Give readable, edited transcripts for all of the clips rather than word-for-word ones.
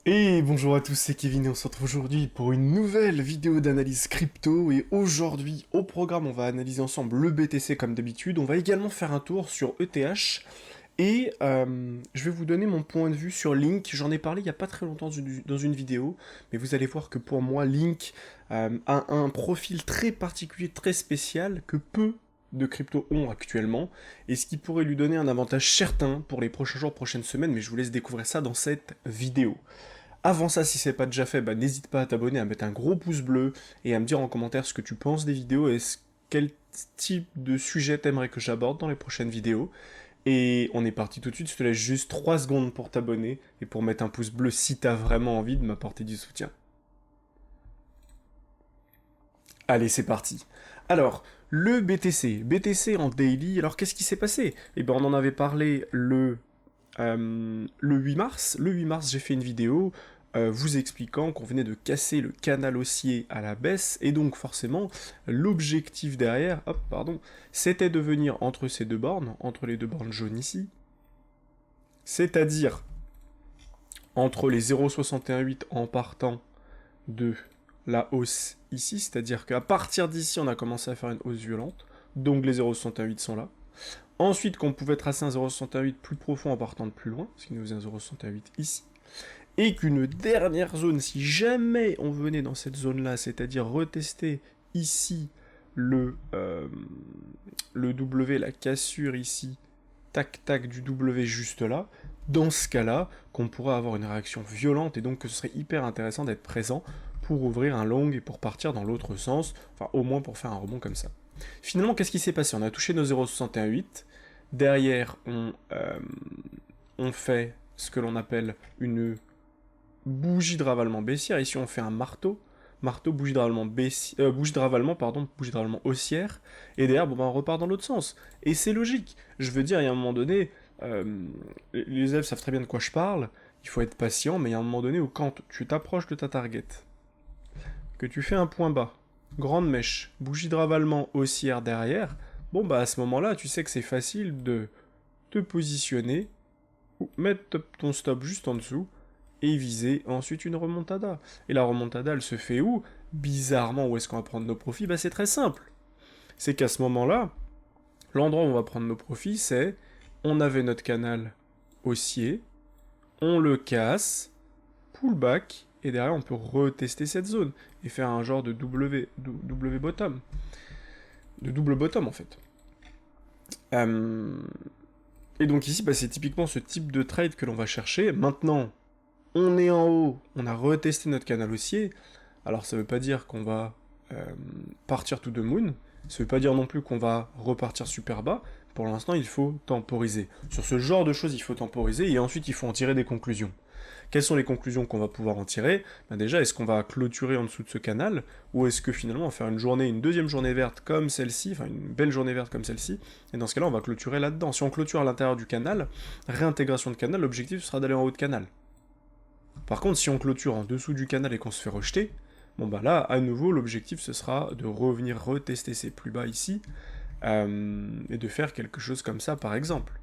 Et bonjour à tous, c'est Kevin et on se retrouve aujourd'hui pour une nouvelle vidéo d'analyse crypto. Et aujourd'hui, au programme, on va analyser ensemble le BTC comme d'habitude. On va également faire un tour sur ETH. Et je vais vous donner mon point de vue sur Link. J'en ai parlé il n'y a pas très longtemps dans une vidéo. Mais vous allez voir que pour moi, Link a un profil très particulier, très spécial, que peu de crypto ont actuellement. Et ce qui pourrait lui donner un avantage certain pour les prochains jours, prochaines semaines. Mais je vous laisse découvrir ça dans cette vidéo. Avant ça, si c'est pas déjà fait, bah, n'hésite pas à t'abonner, à mettre un gros pouce bleu et à me dire en commentaire ce que tu penses des vidéos et quel type de sujet t'aimerais que j'aborde dans les prochaines vidéos. Et on est parti tout de suite, je te laisse juste 3 secondes pour t'abonner et pour mettre un pouce bleu si t'as vraiment envie de m'apporter du soutien. Allez, c'est parti. Alors, le BTC. BTC en daily, alors qu'est-ce qui s'est passé? Eh ben on en avait parlé le 8 mars. Le 8 mars, j'ai fait une vidéo vous expliquant qu'on venait de casser le canal haussier à la baisse, et donc forcément, l'objectif derrière, hop, pardon, c'était de venir entre ces deux bornes, entre les deux bornes jaunes ici, c'est-à-dire entre les 0,618 en partant de la hausse ici, c'est-à-dire qu'à partir d'ici, on a commencé à faire une hausse violente, donc les 0,68 sont là. Ensuite, qu'on pouvait tracer un 0,68 plus profond en partant de plus loin, ce qui nous faisait un 0,68 ici. Et qu'une dernière zone, si jamais on venait dans cette zone-là, c'est-à-dire retester ici le W, la cassure ici, tac-tac du W juste là, dans ce cas-là, qu'on pourrait avoir une réaction violente et donc que ce serait hyper intéressant d'être présent pour ouvrir un long et pour partir dans l'autre sens, enfin au moins pour faire un rebond comme ça. Finalement, qu'est-ce qui s'est passé? On a touché nos 0,618, derrière on fait ce que l'on appelle une bougie de ravalement baissière. Ici, on fait un marteau. Marteau, bougie de ravalement bougie de ravalement haussière. Et derrière, bon, ben, on repart dans l'autre sens. Et c'est logique. Je veux dire, il y a un moment donné, les élèves savent très bien de quoi je parle. Il faut être patient, mais il y a un moment donné où quand tu t'approches de ta target, que tu fais un point bas, grande mèche, bougie de ravalement haussière derrière, bon bah à ce moment-là, tu sais que c'est facile de te positionner, ou mettre ton stop juste en dessous, et viser ensuite une remontada. Et la remontada, elle se fait où? Bizarrement, où est-ce qu'on va prendre nos profits? Bah c'est très simple. C'est qu'à ce moment-là, l'endroit où on va prendre nos profits, c'est on avait notre canal haussier, on le casse, pullback, et derrière on peut retester cette zone et faire un genre de W bottom. De double bottom en fait. Euh, Et donc ici, bah, c'est typiquement ce type de trade que l'on va chercher. Maintenant, on est en haut, on a retesté notre canal haussier. Alors ça veut pas dire qu'on va partir to the moon, ça veut pas dire non plus qu'on va repartir super bas. Pour l'instant, il faut temporiser. Sur ce genre de choses, il faut temporiser et ensuite il faut en tirer des conclusions. Quelles sont les conclusions qu'on va pouvoir en tirer? Ben déjà, est-ce qu'on va clôturer en dessous de ce canal, ou est-ce que finalement on va faire une journée, une deuxième journée verte comme celle-ci, enfin une belle journée verte comme celle-ci, et dans ce cas-là, on va clôturer là-dedans. Si on clôture à l'intérieur du canal, réintégration de canal, l'objectif sera d'aller en haut de canal. Par contre, si on clôture en dessous du canal et qu'on se fait rejeter, bon bah là, à nouveau, l'objectif ce sera de revenir retester ces plus bas ici, et de faire quelque chose comme ça par exemple.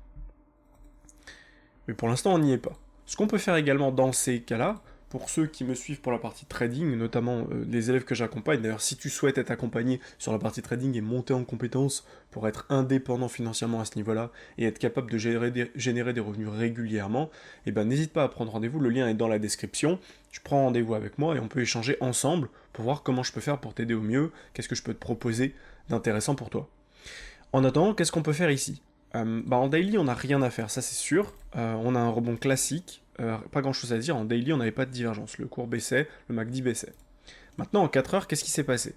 Mais pour l'instant, on n'y est pas. Ce qu'on peut faire également dans ces cas-là, pour ceux qui me suivent pour la partie trading, notamment les élèves que j'accompagne, d'ailleurs si tu souhaites être accompagné sur la partie trading et monter en compétences pour être indépendant financièrement à ce niveau-là et être capable de générer des revenus régulièrement, eh ben n'hésite pas à prendre rendez-vous, le lien est dans la description, tu prends rendez-vous avec moi et on peut échanger ensemble pour voir comment je peux faire pour t'aider au mieux, qu'est-ce que je peux te proposer d'intéressant pour toi. En attendant, qu'est-ce qu'on peut faire ici? Bah en daily, on n'a rien à faire, ça c'est sûr. On a un rebond classique, pas grand chose à dire. En daily, on n'avait pas de divergence. Le cours baissait, le MACD baissait. Maintenant, en 4 heures, qu'est-ce qui s'est passé?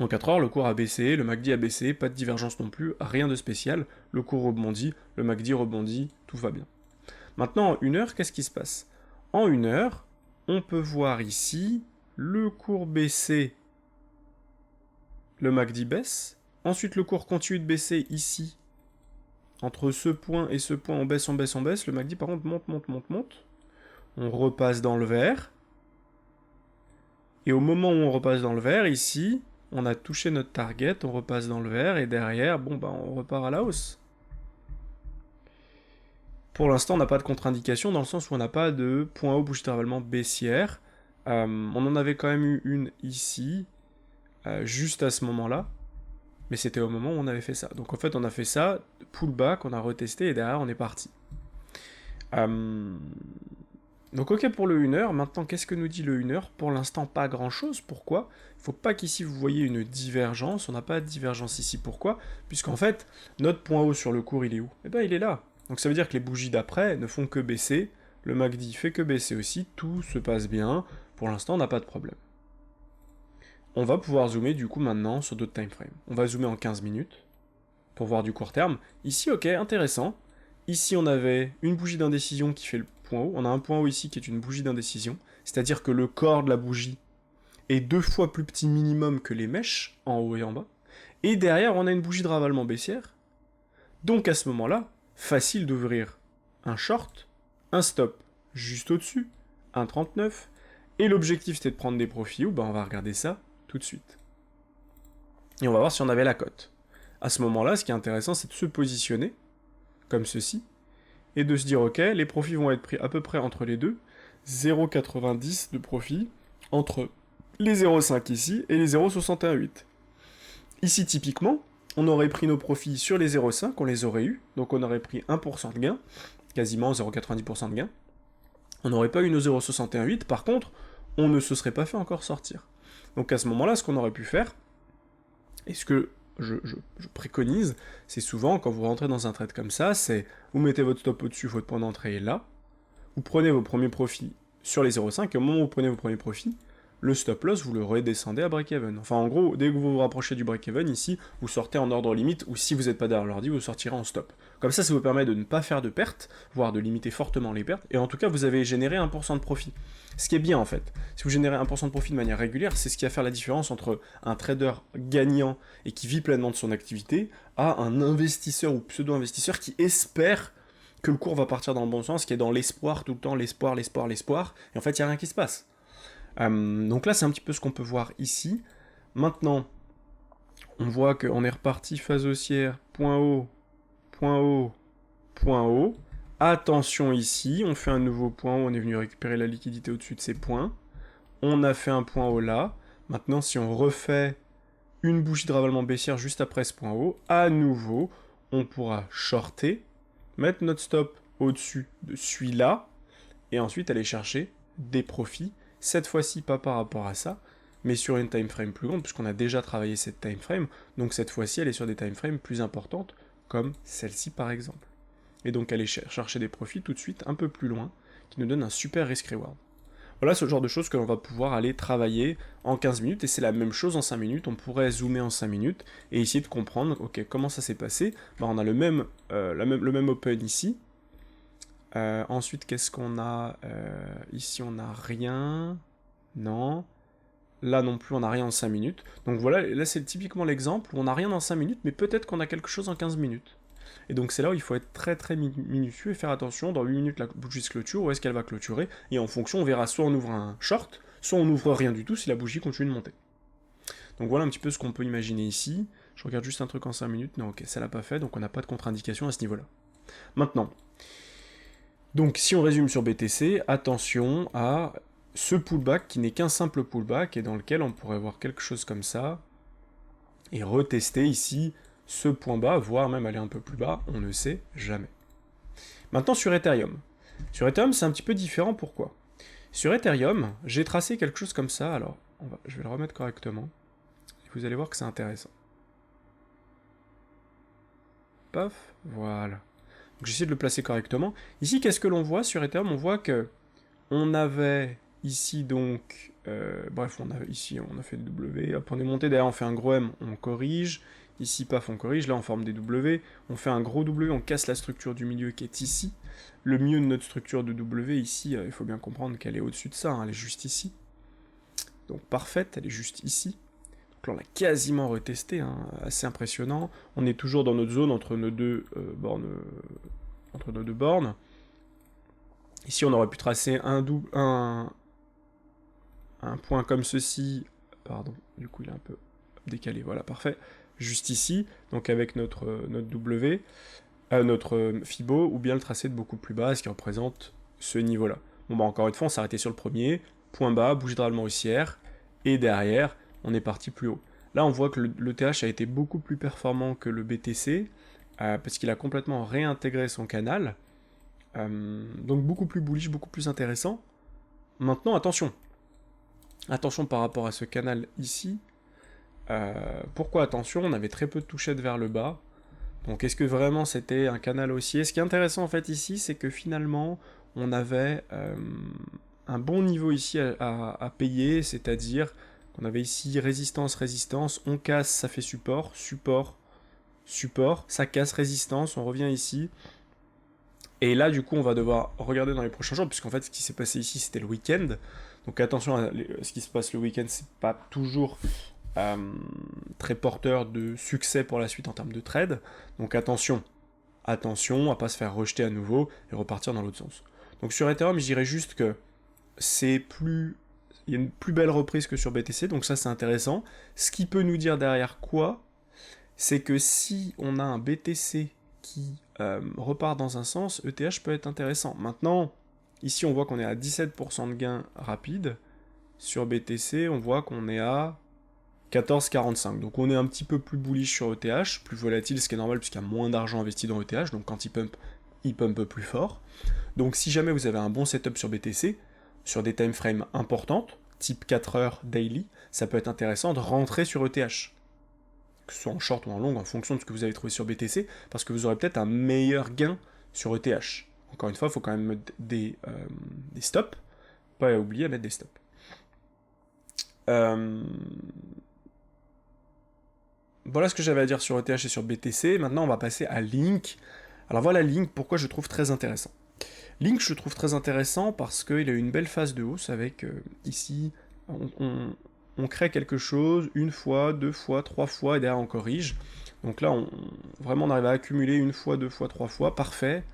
En 4 heures, le cours a baissé, le MACD a baissé, pas de divergence non plus, rien de spécial. Le cours rebondit, le MACD rebondit, tout va bien. Maintenant, en 1 heure, qu'est-ce qui se passe? En 1 heure, on peut voir ici le cours baisser, le MACD baisse. Ensuite, le cours continue de baisser ici. Entre ce point et ce point, on baisse, on baisse, on baisse. Le MACD, par contre, monte, monte, monte, monte. On repasse dans le vert. Et au moment où on repasse dans le vert, ici, on a touché notre target, on repasse dans le vert, et derrière, bon, bah, on repart à la hausse. Pour l'instant, on n'a pas de contre-indication dans le sens où on n'a pas de point haut bougie d'intervalement baissière. On en avait quand même eu une ici, juste à ce moment-là, mais c'était au moment où on avait fait ça. Donc en fait, on a fait ça, pullback, on a retesté et derrière, on est parti. Donc ok pour le 1 heure. Maintenant, qu'est-ce que nous dit le 1 heure? Pour l'instant, pas grand-chose. Pourquoi? Il ne faut pas qu'ici vous voyez une divergence. On n'a pas de divergence ici. Pourquoi? Puisqu'en fait, notre point haut sur le cours, il est où? Eh bien, il est là. Donc ça veut dire que les bougies d'après ne font que baisser. Le MACD fait que baisser aussi. Tout se passe bien. Pour l'instant, on n'a pas de problème. On va pouvoir zoomer du coup maintenant sur d'autres timeframes. On va zoomer en 15 minutes pour voir du court terme. Ici, ok, intéressant. Ici, on avait une bougie d'indécision qui fait le point haut. On a un point haut ici qui est une bougie d'indécision. C'est-à-dire que le corps de la bougie est 2 fois plus petit minimum que les mèches, en haut et en bas. Et derrière, on a une bougie de ravalement baissière. Donc à ce moment-là, facile d'ouvrir un short, un stop juste au-dessus, 1,39. Et l'objectif, c'était de prendre des profits où? Ben, on va regarder ça tout de suite. Et on va voir si on avait la cote. À ce moment-là, ce qui est intéressant, c'est de se positionner, comme ceci, et de se dire, ok, les profits vont être pris à peu près entre les deux, 0,90 de profit entre les 0,5 ici et les 0,618. Ici, typiquement, on aurait pris nos profits sur les 0,5, on les aurait eu, donc on aurait pris 1% de gain, quasiment 0,90% de gain. On n'aurait pas eu nos 0,618, par contre, on ne se serait pas fait encore sortir. Donc à ce moment-là, ce qu'on aurait pu faire, et ce que je préconise, c'est souvent, quand vous rentrez dans un trade comme ça, c'est vous mettez votre stop au-dessus, votre point d'entrée est là, vous prenez vos premiers profits sur les 0,5, et au moment où vous prenez vos premiers profits, le stop loss, vous le redescendez à break-even. Enfin, en gros, dès que vous vous rapprochez du break-even, ici, vous sortez en ordre limite, ou si vous n'êtes pas derrière l'ordi, vous sortirez en stop. Comme ça vous permet de ne pas faire de pertes, voire de limiter fortement les pertes, et en tout cas, vous avez généré 1% de profit. Ce qui est bien, en fait. Si vous générez 1% de profit de manière régulière, c'est ce qui va faire la différence entre un trader gagnant et qui vit pleinement de son activité, à un investisseur ou pseudo-investisseur qui espère que le cours va partir dans le bon sens, qui est dans l'espoir tout le temps, l'espoir, et en fait, il n'y a rien qui se passe. Donc là, c'est un petit peu ce qu'on peut voir ici. Maintenant, on voit qu'on est reparti phase haussière, point haut, point haut, point haut. Attention ici, on fait un nouveau point haut, on est venu récupérer la liquidité au-dessus de ces points. On a fait un point haut là. Maintenant, si on refait une bougie de ravalement baissière juste après ce point haut, à nouveau, on pourra shorter, mettre notre stop au-dessus de celui-là, et ensuite aller chercher des profits. Cette fois-ci, pas par rapport à ça, mais sur une time frame plus grande, puisqu'on a déjà travaillé cette time frame. Donc cette fois-ci, elle est sur des time frames plus importantes, comme celle-ci par exemple. Et donc aller chercher des profits tout de suite un peu plus loin, qui nous donne un super risk-reward. Voilà ce genre de choses que l'on va pouvoir aller travailler en 15 minutes, et c'est la même chose en 5 minutes, on pourrait zoomer en 5 minutes, et essayer de comprendre, ok, comment ça s'est passé. On a le même open ici. Ensuite, qu'est-ce qu'on a? Ici, on n'a rien. Non. Là non plus, on n'a rien en 5 minutes. Donc voilà, là c'est typiquement l'exemple où on n'a rien en 5 minutes, mais peut-être qu'on a quelque chose en 15 minutes. Et donc c'est là où il faut être très très minutieux et faire attention, dans 8 minutes la bougie se clôture, où est-ce qu'elle va clôturer, et en fonction on verra soit on ouvre un short, soit on n'ouvre rien du tout si la bougie continue de monter. Donc voilà un petit peu ce qu'on peut imaginer ici. Je regarde juste un truc en 5 minutes, non ok, ça l'a pas fait, donc on n'a pas de contre-indication à ce niveau-là. Maintenant, donc si on résume sur BTC, attention à ce pullback qui n'est qu'un simple pullback et dans lequel on pourrait voir quelque chose comme ça et retester ici ce point bas, voire même aller un peu plus bas, on ne sait jamais. Maintenant sur Ethereum. Sur Ethereum c'est un petit peu différent, pourquoi? Sur Ethereum, j'ai tracé quelque chose comme ça, alors je vais le remettre correctement, et vous allez voir que c'est intéressant. Paf, voilà. J'essaie de le placer correctement. Ici, qu'est-ce que l'on voit sur Ethereum? On voit que on avait ici donc, bref, ici on a fait des W, hop, on est monté, derrière on fait un gros M, on corrige, ici paf, on corrige, là on forme des W, on fait un gros W, on casse la structure du milieu qui est ici. Le mieux de notre structure de W ici, il faut bien comprendre qu'elle est au-dessus de ça, hein, elle est juste ici. Donc parfaite, elle est juste ici. Donc là on a quasiment retesté, hein, assez impressionnant. On est toujours dans notre zone entre nos deux bornes. Ici on aurait pu tracer un point comme ceci, pardon, du coup il est un peu décalé, voilà, parfait, juste ici, donc avec notre W, notre Fibo, ou bien le tracé de beaucoup plus bas, ce qui représente ce niveau-là. Bon bah encore une fois, on s'est arrêté sur le premier, point bas, bougie dralement haussière, et derrière, on est parti plus haut. Là, on voit que le TH a été beaucoup plus performant que le BTC, parce qu'il a complètement réintégré son canal, donc beaucoup plus bullish, beaucoup plus intéressant. Maintenant, attention. Attention par rapport à ce canal ici. Pourquoi attention? On avait très peu de touchettes vers le bas. Donc est-ce que vraiment c'était un canal haussier? Ce qui est intéressant en fait ici, c'est que finalement, on avait un bon niveau ici à payer, c'est-à-dire qu'on avait ici résistance, résistance, on casse, ça fait support, support, support, ça casse résistance, on revient ici. Et là, du coup, on va devoir regarder dans les prochains jours, puisqu'en fait, ce qui s'est passé ici, c'était le week-end. Donc attention à ce qui se passe le week-end, c'est pas toujours très porteur de succès pour la suite en termes de trade. Donc attention, attention à pas se faire rejeter à nouveau et repartir dans l'autre sens. Donc sur Ethereum, je dirais juste que il y a une plus belle reprise que sur BTC, donc ça c'est intéressant. Ce qui peut nous dire derrière quoi, c'est que si on a un BTC qui repart dans un sens, ETH peut être intéressant. Maintenant, ici on voit qu'on est à 17% de gain rapide. Sur BTC, on voit qu'on est à 14,45. Donc on est un petit peu plus bullish sur ETH, plus volatile, ce qui est normal puisqu'il y a moins d'argent investi dans ETH, donc quand il pump plus fort. Donc si jamais vous avez un bon setup sur BTC, sur des time frames importantes, type 4 heures daily, ça peut être intéressant de rentrer sur ETH. Que ce soit en short ou en long, en fonction de ce que vous avez trouvé sur BTC, parce que vous aurez peut-être un meilleur gain sur ETH. Encore une fois, il faut quand même mettre des stops, pas oublier à mettre des stops. Voilà ce que j'avais à dire sur ETH et sur BTC. Maintenant, on va passer à Link. Alors voilà Link, pourquoi je trouve très intéressant. Link, je trouve très intéressant parce qu'il a eu une belle phase de hausse avec, ici, on crée quelque chose, une fois, deux fois, trois fois, et derrière on corrige. Donc là, vraiment on arrive à accumuler une fois, deux fois, trois fois, parfait.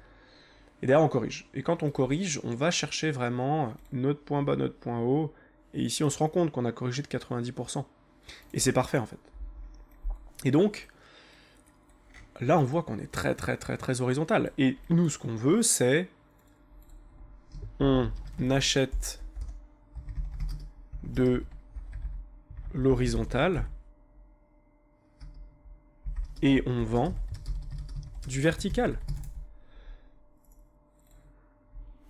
Et derrière on corrige. Et quand on corrige, on va chercher vraiment notre point bas, notre point haut. Et ici on se rend compte qu'on a corrigé de 90%. Et c'est parfait en fait. Et donc, là on voit qu'on est très très très très horizontal. Et nous ce qu'on veut c'est... On achète de l'horizontal et on vend du vertical.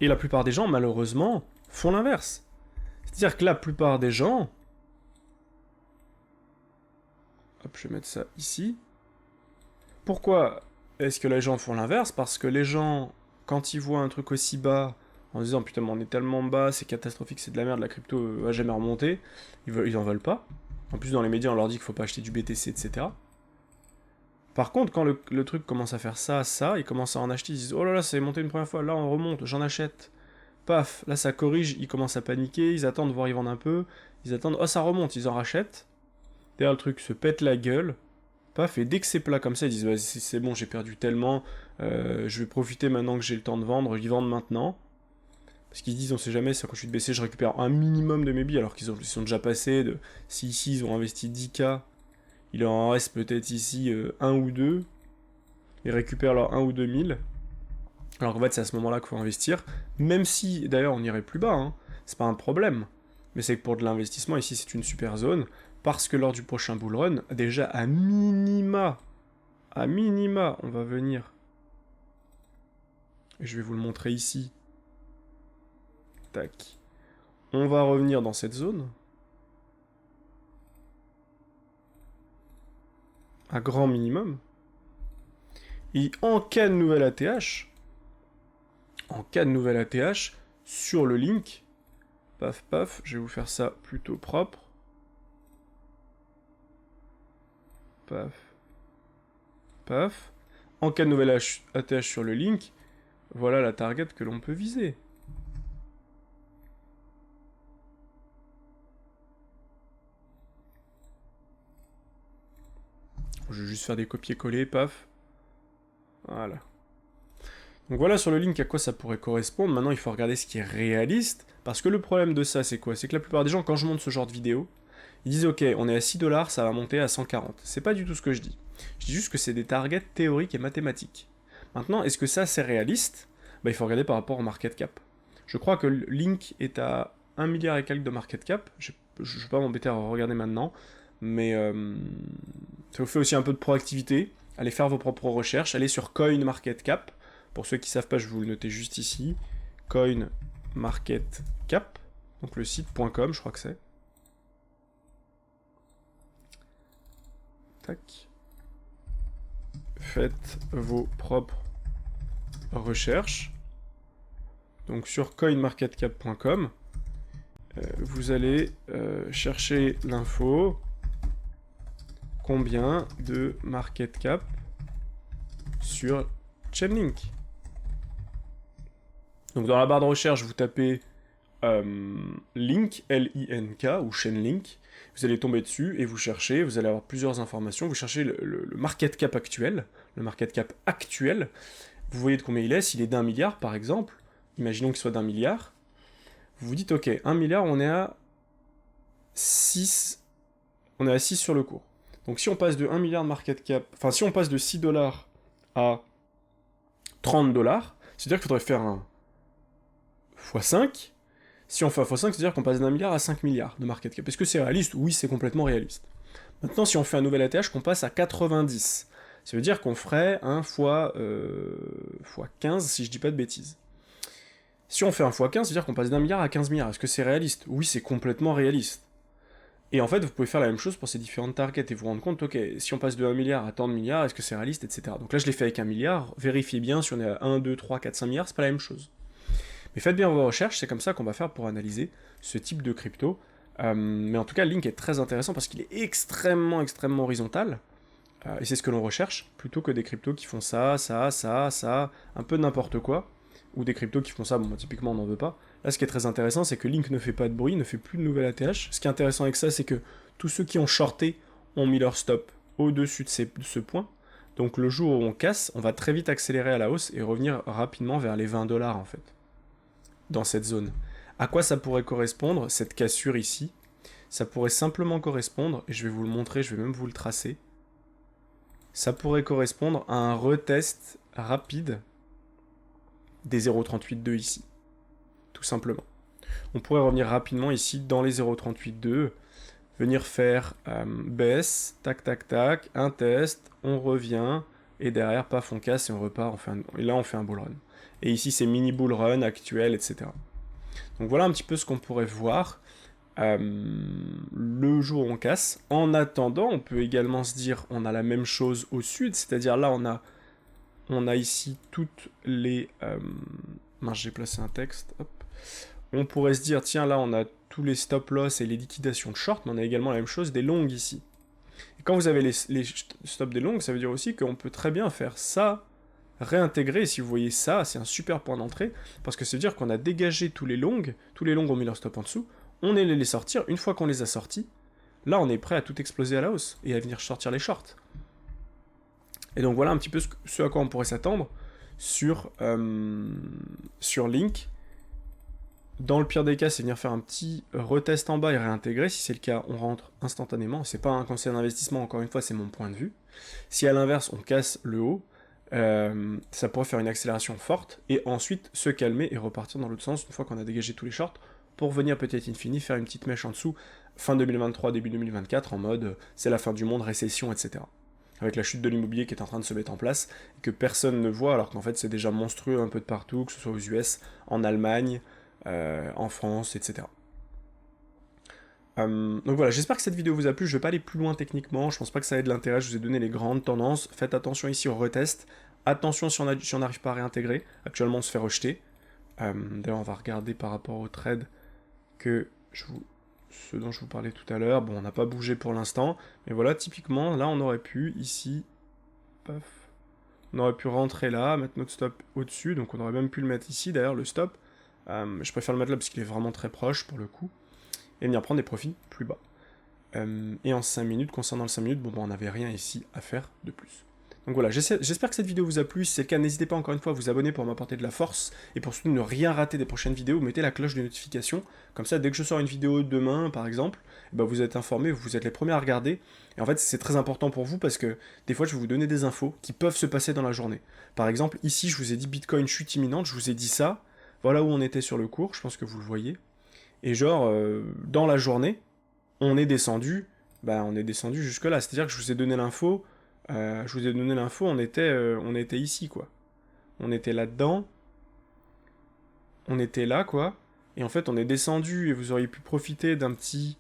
Et la plupart des gens, malheureusement, font l'inverse. C'est-à-dire que la plupart des gens... Hop, je vais mettre ça ici. Pourquoi est-ce que les gens font l'inverse? Parce que les gens, quand ils voient un truc aussi bas, en disant putain mais on est tellement bas, c'est catastrophique, c'est de la merde, la crypto va jamais remonter, ils en veulent pas. En plus dans les médias on leur dit qu'il faut pas acheter du BTC, etc. Par contre quand le truc commence à faire ça, ils commencent à en acheter, ils disent oh là là c'est monté une première fois, là on remonte, j'en achète. Paf, là ça corrige, ils commencent à paniquer, ils attendent voir ils vendent un peu, ils attendent, oh ça remonte, ils en rachètent. Derrière le truc se pète la gueule, paf, et dès que c'est plat comme ça, ils disent ouais, c'est bon j'ai perdu tellement, je vais profiter maintenant que j'ai le temps de vendre, ils vendent maintenant. Parce qu'ils se disent, on sait jamais, ça, quand je suis de baisser, je récupère un minimum de mes billes, alors qu'ils sont déjà passés de... Si ici, ils ont investi 10K, il leur en reste peut-être ici 1 ou 2, ils récupèrent leurs 1 ou 2 000. Alors qu'en fait, c'est à ce moment-là qu'il faut investir, même si, d'ailleurs, on irait plus bas, hein, c'est pas un problème. Mais c'est que pour de l'investissement, ici, c'est une super zone, parce que lors du prochain bull run, déjà, à minima, on va venir... Et je vais vous le montrer ici. Tac. On va revenir dans cette zone. À grand minimum. Et en cas de nouvelle ATH, sur le link, paf paf, je vais vous faire ça plutôt propre. Paf. Paf. En cas de nouvelle ATH sur le link, voilà la target que l'on peut viser. Je vais juste faire des copier-coller, paf. Voilà. Donc voilà sur le link à quoi ça pourrait correspondre. Maintenant, il faut regarder ce qui est réaliste. Parce que le problème de ça, c'est quoi? C'est que la plupart des gens, quand je monte ce genre de vidéo, ils disent ok, on est à 6$, ça va monter à 140. C'est pas du tout ce que je dis. Je dis juste que c'est des targets théoriques et mathématiques. Maintenant, est-ce que ça c'est réaliste? Bah, il faut regarder par rapport au market cap. Je crois que Link est à 1 milliard et quelques de market cap. Je ne vais pas m'embêter à regarder maintenant, mais ça vous fait aussi un peu de proactivité. Allez faire vos propres recherches, allez sur CoinMarketCap. Pour ceux qui ne savent pas, je vais vous le noter juste ici. CoinMarketCap, donc le site.com, je crois que c'est. Tac. Faites vos propres recherches. Donc sur coinmarketcap.com, vous allez chercher l'info. Combien de market cap sur Chainlink? Donc dans la barre de recherche, vous tapez Link, L-I-N-K, ou Chainlink. Vous allez tomber dessus et vous cherchez, vous allez avoir plusieurs informations. Vous cherchez le market cap actuel. Le market cap actuel, vous voyez de combien il est. S'il est d'1 milliard, par exemple, imaginons qu'il soit d'1 milliard. Vous vous dites, ok, 1 milliard, on est à 6. On est à 6 sur le cours. Donc si on passe de 1 milliard de market cap, enfin si on passe de 6 dollars à 30 dollars, c'est-à-dire qu'il faudrait faire un x5. Si on fait un x5, c'est-à-dire qu'on passe d'1 milliard à 5 milliards de market cap. Est-ce que c'est réaliste? Oui, c'est complètement réaliste. Maintenant, si on fait un nouvel ATH, qu'on passe à 90, ça veut dire qu'on ferait un x15, si je dis pas de bêtises. Si on fait un x15, ça veut dire qu'on passe d'1 milliard à 15 milliards. Est-ce que c'est réaliste? Oui, c'est complètement réaliste. Et en fait, vous pouvez faire la même chose pour ces différentes targets et vous rendre compte, ok, si on passe de 1 milliard à tant de milliards, est-ce que c'est réaliste, etc. Donc là, je l'ai fait avec 1 milliard, vérifiez bien si on est à 1, 2, 3, 4, 5 milliards, c'est pas la même chose. Mais faites bien vos recherches, c'est comme ça qu'on va faire pour analyser ce type de crypto. Mais en tout cas, Link est très intéressant parce qu'il est extrêmement horizontal, et c'est ce que l'on recherche, plutôt que des cryptos qui font ça, un peu n'importe quoi, ou des cryptos qui font ça, bon, typiquement on n'en veut pas. Là, ce qui est très intéressant, c'est que Link ne fait pas de bruit, ne fait plus de nouvelles ATH. Ce qui est intéressant avec ça, c'est que tous ceux qui ont shorté ont mis leur stop au-dessus de ce point. Donc le jour où on casse, on va très vite accélérer à la hausse et revenir rapidement vers les 20 dollars en fait, dans cette zone. À quoi ça pourrait correspondre, cette cassure ici? Ça pourrait simplement correspondre, et je vais vous le montrer, je vais même vous le tracer, ça pourrait correspondre à un retest rapide des 0.382 ici. Tout simplement. On pourrait revenir rapidement ici dans les 0.382, venir faire baisse, tac, un test, on revient, et derrière, paf, on casse et on repart, et là on fait un bull run. Et ici c'est mini bull run actuel, etc. Donc voilà un petit peu ce qu'on pourrait voir le jour où on casse. En attendant, on peut également se dire, on a la même chose au sud, c'est-à-dire là on a ici toutes les... mince, j'ai placé un texte, hop. On pourrait se dire, tiens, là, on a tous les stop-loss et les liquidations de short, mais on a également la même chose des longues ici. Et quand vous avez les stops des longues, ça veut dire aussi qu'on peut très bien faire ça, réintégrer, et si vous voyez ça, c'est un super point d'entrée, parce que ça veut dire qu'on a dégagé tous les longues ont mis leur stop en dessous, on est les sortir, une fois qu'on les a sortis, là, on est prêt à tout exploser à la hausse, et à venir sortir les shorts. Et donc voilà un petit peu ce à quoi on pourrait s'attendre sur Link. Dans le pire des cas, c'est venir faire un petit retest en bas et réintégrer. Si c'est le cas, on rentre instantanément. C'est pas un conseil d'investissement, encore une fois, c'est mon point de vue. Si à l'inverse, on casse le haut, ça pourrait faire une accélération forte et ensuite se calmer et repartir dans l'autre sens une fois qu'on a dégagé tous les shorts pour venir peut-être infini faire une petite mèche en dessous fin 2023, début 2024 en mode c'est la fin du monde, récession, etc. Avec la chute de l'immobilier qui est en train de se mettre en place et que personne ne voit alors qu'en fait c'est déjà monstrueux un peu de partout, que ce soit aux US, en Allemagne, en France, etc. Donc voilà, j'espère que cette vidéo vous a plu. Je ne vais pas aller plus loin techniquement, je pense pas que ça ait de l'intérêt, je vous ai donné les grandes tendances. Faites attention ici au retest, attention si on n'arrive pas à réintégrer. Actuellement on se fait rejeter. D'ailleurs on va regarder par rapport au trade ce dont je vous parlais tout à l'heure. Bon, on n'a pas bougé pour l'instant, mais voilà, typiquement, là on aurait pu, ici, paf, on aurait pu rentrer là, mettre notre stop au-dessus, donc on aurait même pu le mettre ici, d'ailleurs, le stop. Je préfère le mettre là parce qu'il est vraiment très proche pour le coup, et venir prendre des profits plus bas. Et en 5 minutes, concernant le 5 minutes, bon, on n'avait rien ici à faire de plus. Donc voilà, j'espère que cette vidéo vous a plu. Si c'est le cas, n'hésitez pas encore une fois à vous abonner pour m'apporter de la force et pour surtout ne rien rater des prochaines vidéos. Mettez la cloche de notification. Comme ça, dès que je sors une vidéo demain, par exemple, bah, vous êtes informés, vous êtes les premiers à regarder. Et en fait, c'est très important pour vous parce que des fois, je vais vous donner des infos qui peuvent se passer dans la journée. Par exemple, ici, je vous ai dit Bitcoin chute imminente, je vous ai dit ça. Voilà où on était sur le cours, je pense que vous le voyez. Et genre, dans la journée, on est descendu jusque là. C'est-à-dire que je vous ai donné l'info, on était ici, quoi. On était là-dedans, on était là, quoi. Et en fait, on est descendu et vous auriez pu profiter d'un petit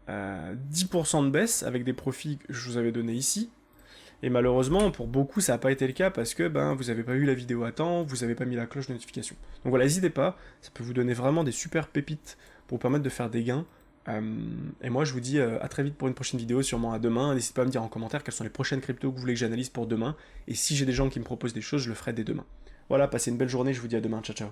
10% de baisse avec des profits que je vous avais donnés ici. Et malheureusement, pour beaucoup, ça n'a pas été le cas parce que ben, vous n'avez pas vu la vidéo à temps, vous n'avez pas mis la cloche de notification. Donc voilà, n'hésitez pas, ça peut vous donner vraiment des super pépites pour vous permettre de faire des gains. Et moi, je vous dis à très vite pour une prochaine vidéo, sûrement à demain. N'hésitez pas à me dire en commentaire quelles sont les prochaines cryptos que vous voulez que j'analyse pour demain. Et si j'ai des gens qui me proposent des choses, je le ferai dès demain. Voilà, passez une belle journée, je vous dis à demain, ciao ciao.